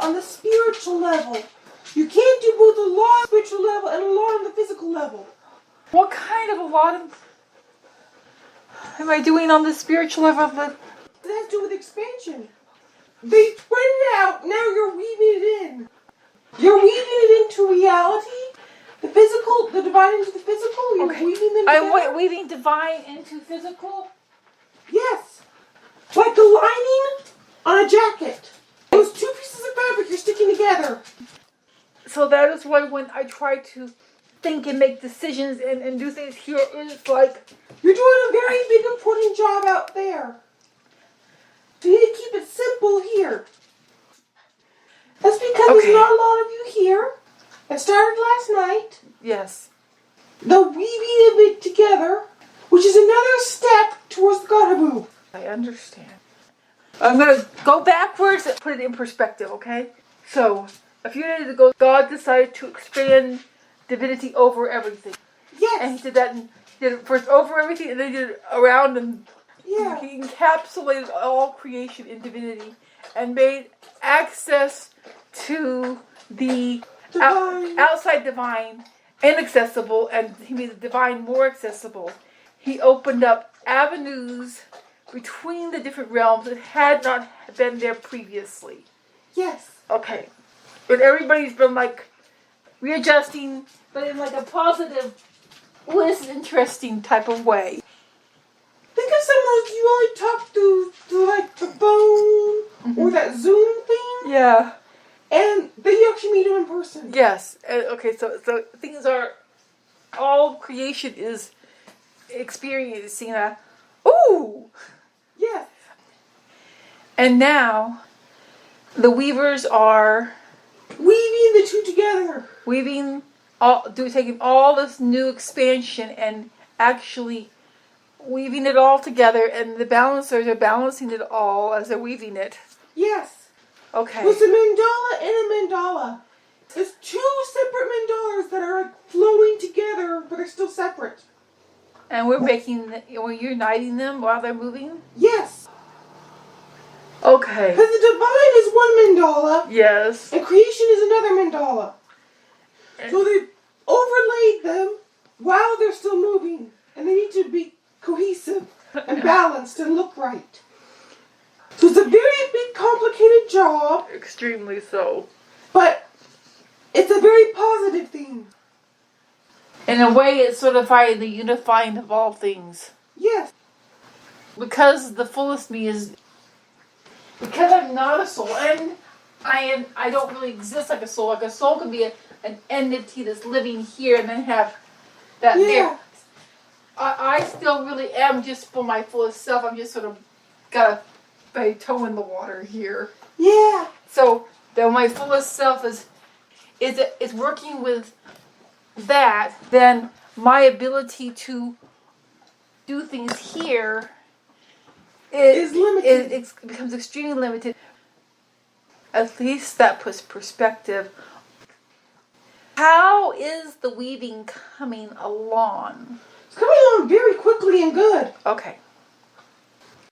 on the spiritual level. You can't do both a lot on the spiritual level and a lot on the physical level. What kind of a lot am I doing on the spiritual level? It has to do with expansion. They spread it out, now you're weaving it in. You're weaving it into reality. The physical, the divine into the physical, you're weaving them together. I'm weaving divine into physical? Yes. Like the lining on a jacket. Those two pieces of fabric you're sticking together. So that is why when I try to think and make decisions and do things here, it's like... You're doing a very big important job out there. So you need to keep it simple here. That's because there's not a lot of you here. It started last night. Yes. The weaving of it together, which is another step towards the God-Habu. I understand. I'm going to go backwards and put it in perspective, okay? So, a few days ago, God decided to expand divinity over everything. Yes. And he did that, and he did it first over everything, and then he did it around, and yeah. He encapsulated all creation in divinity, and made access to the outside divine inaccessible, and he made the divine more accessible. He opened up avenues between the different realms that had not been there previously. Yes. Okay. And everybody's been like readjusting, but in like a positive, well, this is interesting type of way. Think of someone you only talk through like the phone or that Zoom thing. Yeah. And then you actually meet them in person. Yes. Okay, so things are, all creation is experiencing a, ooh! Yes. And now, the weavers are weaving the two together. Taking all this new expansion and actually weaving it all together, and the balancers are balancing it all as they're weaving it. Yes. Okay. There's a mandala and a mandala. There's two separate mandalas that are flowing together, but they're still separate. And we're uniting them while they're moving? Yes. Okay. Because the divine is one mandala. Yes. And creation is another mandala. So they've overlaid them while they're still moving. And they need to be cohesive and balanced and look right. So it's a very big, complicated job. Extremely so. But it's a very positive thing. In a way, it's sort of the unifying of all things. Yes. Because the fullest me is... Because I'm not a soul, and I don't really exist like a soul. Like a soul could be an entity that's living here and then have that there. I still really am just for my fullest self. I'm just sort of got a toe in the water here. Yeah. So then my fullest self is working with that. Then my ability to do things here is limited. It becomes extremely limited. At least that puts perspective. How is the weaving coming along? It's coming along very quickly and good. Okay.